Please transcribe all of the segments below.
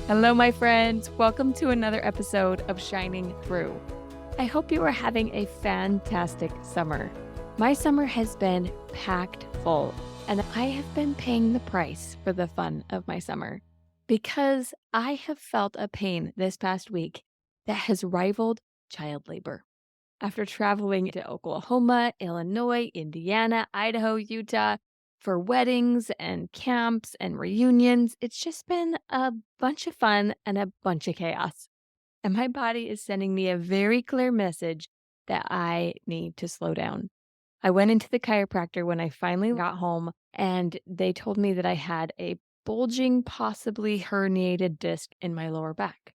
Hello, my friends. Welcome to another episode of Shining Through. I hope you are having a fantastic summer. My summer has been packed full, and I have been paying the price for the fun of my summer because I have felt a pain this past week that has rivaled child labor. After traveling to Oklahoma, Illinois, Indiana, Idaho, Utah for weddings and camps and reunions, it's just been a bunch of fun and a bunch of chaos. And my body is sending me a very clear message that I need to slow down. I went into the chiropractor when I finally got home, and they told me that I had a bulging, possibly herniated disc in my lower back.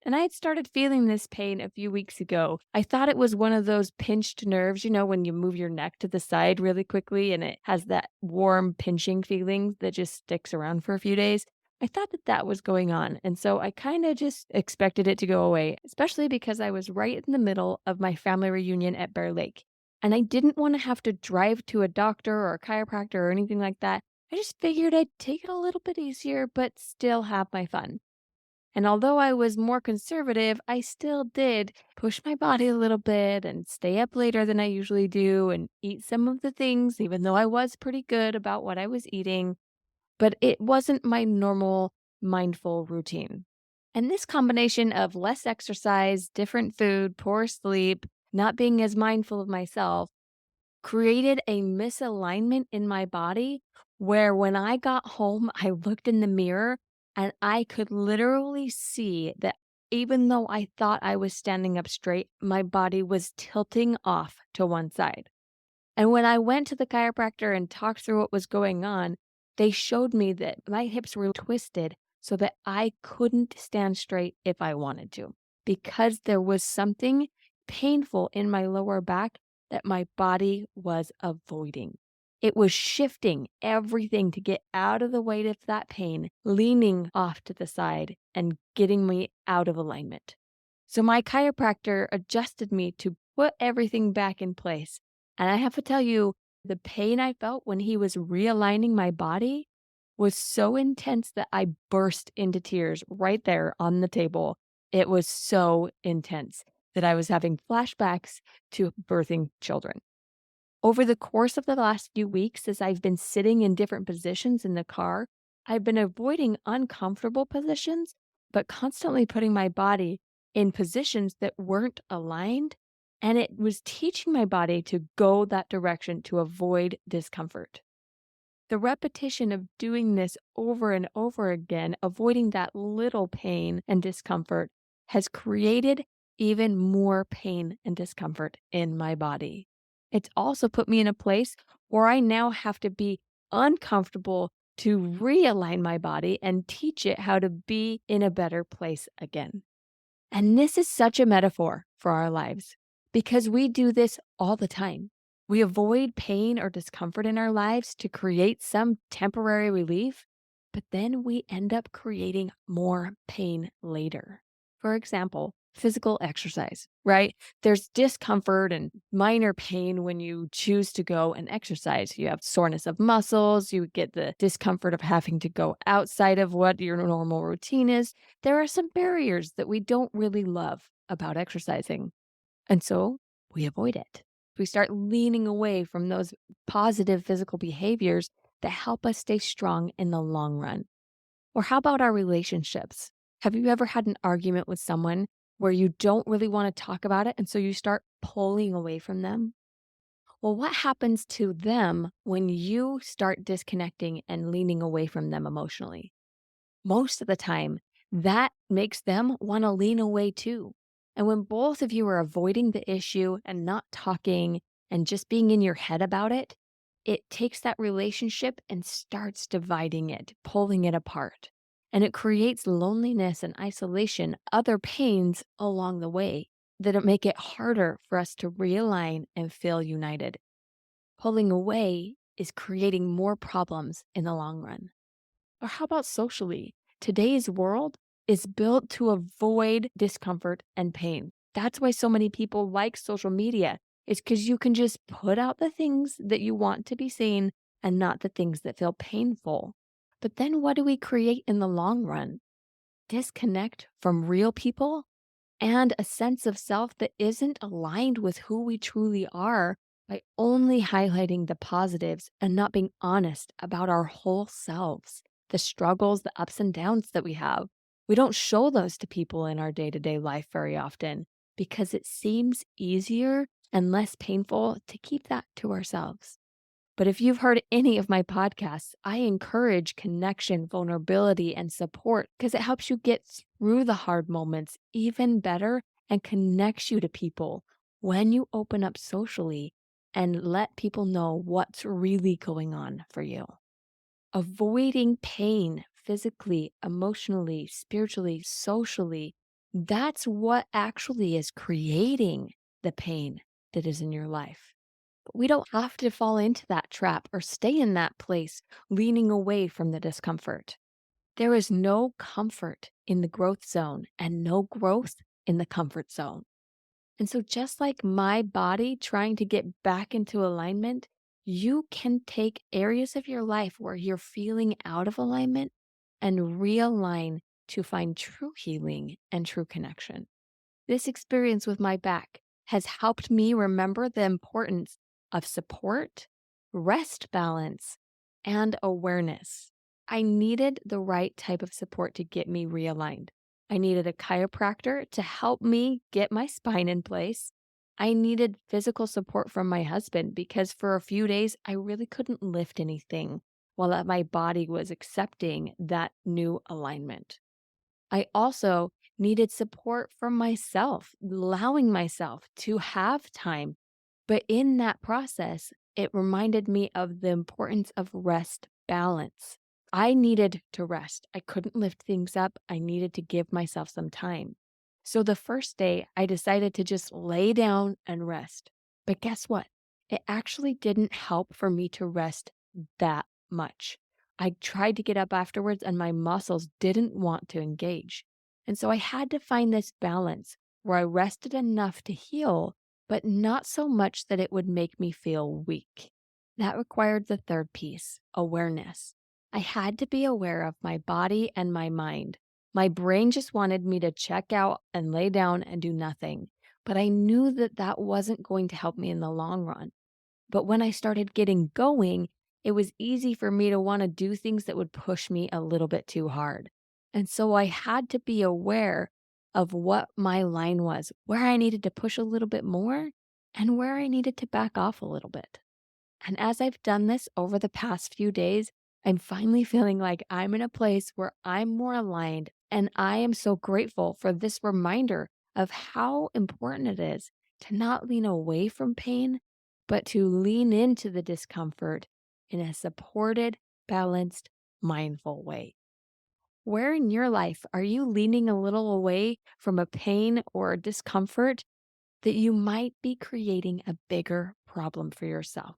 And I had started feeling this pain a few weeks ago. I thought it was one of those pinched nerves, when you move your neck to the side really quickly and it has that warm pinching feeling that just sticks around for a few days. I thought that that was going on. And so I kind of just expected it to go away, especially because I was right in the middle of my family reunion at Bear Lake. And I didn't want to have to drive to a doctor or a chiropractor or anything like that. I just figured I'd take it a little bit easier, but still have my fun. And although I was more conservative, I still did push my body a little bit and stay up later than I usually do and eat some of the things, even though I was pretty good about what I was eating. But it wasn't my normal mindful routine. And this combination of less exercise, different food, poor sleep, not being as mindful of myself created a misalignment in my body where when I got home, I looked in the mirror and I could literally see that even though I thought I was standing up straight, my body was tilting off to one side. And when I went to the chiropractor and talked through what was going on, they showed me that my hips were twisted so that I couldn't stand straight if I wanted to, because there was something painful in my lower back that my body was avoiding. It was shifting everything to get out of the weight of that pain, leaning off to the side and getting me out of alignment. So my chiropractor adjusted me to put everything back in place. And I have to tell you, the pain I felt when he was realigning my body was so intense that I burst into tears right there on the table. It was so intense that I was having flashbacks to birthing children. Over the course of the last few weeks, as I've been sitting in different positions in the car, I've been avoiding uncomfortable positions, but constantly putting my body in positions that weren't aligned. And it was teaching my body to go that direction to avoid discomfort. The repetition of doing this over and over again, avoiding that little pain and discomfort, has created even more pain and discomfort in my body. It's also put me in a place where I now have to be uncomfortable to realign my body and teach it how to be in a better place again. And this is such a metaphor for our lives because we do this all the time. We avoid pain or discomfort in our lives to create some temporary relief, but then we end up creating more pain later. For example, physical exercise, right? There's discomfort and minor pain when you choose to go and exercise. You have soreness of muscles, you get the discomfort of having to go outside of what your normal routine is. There are some barriers that we don't really love about exercising. And so we avoid it. We start leaning away from those positive physical behaviors that help us stay strong in the long run. Or how about our relationships? Have you ever had an argument with someone where you don't really want to talk about it, and so you start pulling away from them? Well, what happens to them when you start disconnecting and leaning away from them emotionally? Most of the time, that makes them want to lean away too. And when both of you are avoiding the issue and not talking and just being in your head about it, it takes that relationship and starts dividing it, pulling it apart. And it creates loneliness and isolation, other pains along the way that make it harder for us to realign and feel united. Pulling away is creating more problems in the long run. Or how about socially? Today's world is built to avoid discomfort and pain. That's why so many people like social media. It's because you can just put out the things that you want to be seen and not the things that feel painful. But then what do we create in the long run? disconnect from real people, and a sense of self that isn't aligned with who we truly are by only highlighting the positives and not being honest about our whole selves, the struggles, the ups and downs that we have. We don't show those to people in our day to day life very often because it seems easier and less painful to keep that to ourselves. But if you've heard any of my podcasts, I encourage connection, vulnerability, and support because it helps you get through the hard moments even better and connects you to people when you open up socially and let people know what's really going on for you. Avoiding pain physically, emotionally, spiritually, socially, that's what actually is creating the pain that is in your life. But we don't have to fall into that trap or stay in that place, leaning away from the discomfort. There is no comfort in the growth zone and no growth in the comfort zone. And so, just like my body trying to get back into alignment, you can take areas of your life where you're feeling out of alignment and realign to find true healing and true connection. This experience with my back has helped me remember the importance of support, rest balance, and awareness. I needed the right type of support to get me realigned. I needed a chiropractor to help me get my spine in place. I needed physical support from my husband because for a few days I really couldn't lift anything while my body was accepting that new alignment. I also needed support from myself, allowing myself to have time. But in that process, it reminded me of the importance of rest balance. I needed to rest. I couldn't lift things up. I needed to give myself some time. So the first day, I decided to just lay down and rest. But guess what? It actually didn't help for me to rest that much. I tried to get up afterwards and my muscles didn't want to engage. And so I had to find this balance where I rested enough to heal, but not so much that it would make me feel weak. That required the third piece, awareness. I had to be aware of my body and my mind. My brain just wanted me to check out and lay down and do nothing. But I knew that that wasn't going to help me in the long run. But when I started getting going, it was easy for me to want to do things that would push me a little bit too hard. And so I had to be aware of what my line was, where I needed to push a little bit more and where I needed to back off a little bit. And as I've done this over the past few days, I'm finally feeling like I'm in a place where I'm more aligned. And I am so grateful for this reminder of how important it is to not lean away from pain, but to lean into the discomfort in a supported, balanced, mindful way. Where in your life are you leaning a little away from a pain or discomfort that you might be creating a bigger problem for yourself?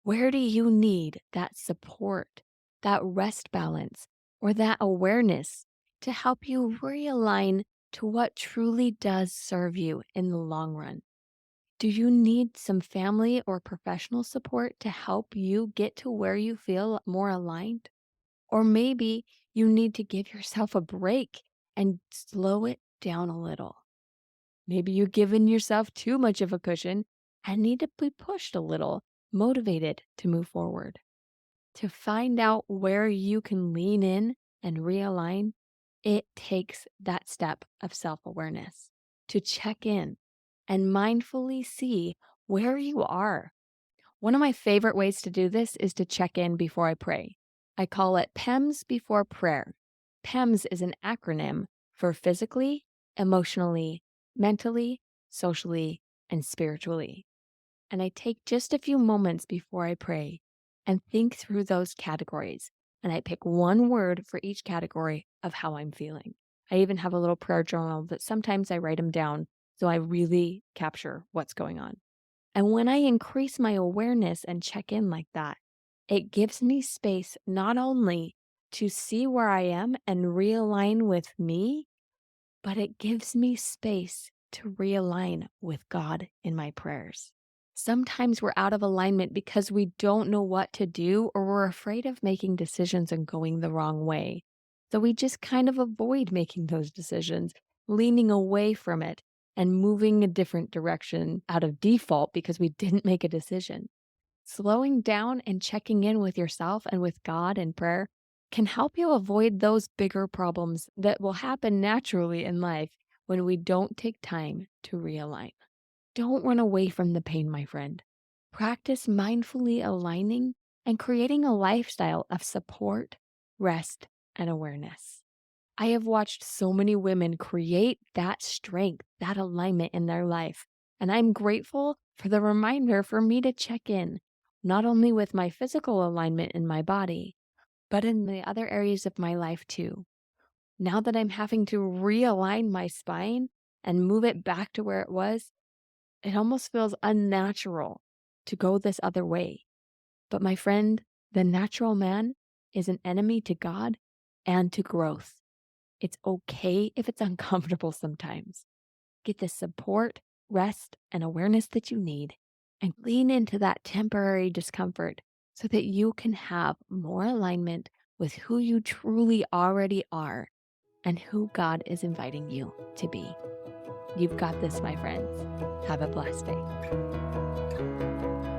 Where do you need that support, that rest balance, or that awareness to help you realign to what truly does serve you in the long run? Do you need some family or professional support to help you get to where you feel more aligned? Or maybe you need to give yourself a break and slow it down a little. Maybe you're giving yourself too much of a cushion and need to be pushed a little, motivated to move forward. To find out where you can lean in and realign, it takes that step of self awareness to check in and mindfully see where you are. One of my favorite ways to do this is to check in before I pray. I call it PEMS before prayer. PEMS is an acronym for physically, emotionally, mentally, socially, and spiritually. And I take just a few moments before I pray and think through those categories. And I pick one word for each category of how I'm feeling. I even have a little prayer journal that sometimes I write them down so I really capture what's going on. And when I increase my awareness and check in like that, it gives me space not only to see where I am and realign with me, but it gives me space to realign with God in my prayers. Sometimes we're out of alignment because we don't know what to do or we're afraid of making decisions and going the wrong way. So we just kind of avoid making those decisions, leaning away from it and moving a different direction out of default because we didn't make a decision. Slowing down and checking in with yourself and with God in prayer can help you avoid those bigger problems that will happen naturally in life when we don't take time to realign. Don't run away from the pain, my friend. Practice mindfully aligning and creating a lifestyle of support, rest, and awareness. I have watched so many women create that strength, that alignment in their life. And I'm grateful for the reminder for me to check in, not only with my physical alignment in my body, but in the other areas of my life too. Now that I'm having to realign my spine and move it back to where it was, it almost feels unnatural to go this other way. But my friend, the natural man is an enemy to God and to growth. It's okay if it's uncomfortable sometimes. Get the support, rest, and awareness that you need, and lean into that temporary discomfort so that you can have more alignment with who you truly already are and who God is inviting you to be. You've got this, my friends. Have a blessed day.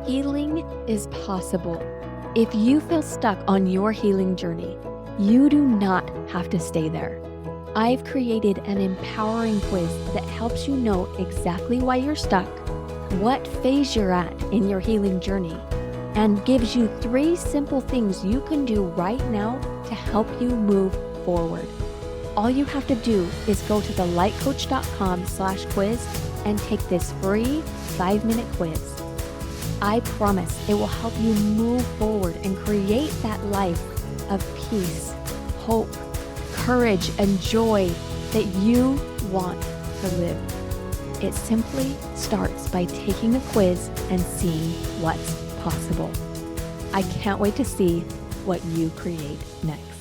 Healing is possible. If you feel stuck on your healing journey, you do not have to stay there. I've created an empowering quiz that helps you know exactly why you're stuck, what phase you're at in your healing journey, and gives you 3 simple things you can do right now to help you move forward. All you have to do is go to thelightcoach.com/quiz and take this free 5-minute quiz. I promise it will help you move forward and create that life of peace, hope, courage, and joy that you want to live. It simply starts by taking a quiz and seeing what's possible. I can't wait to see what you create next.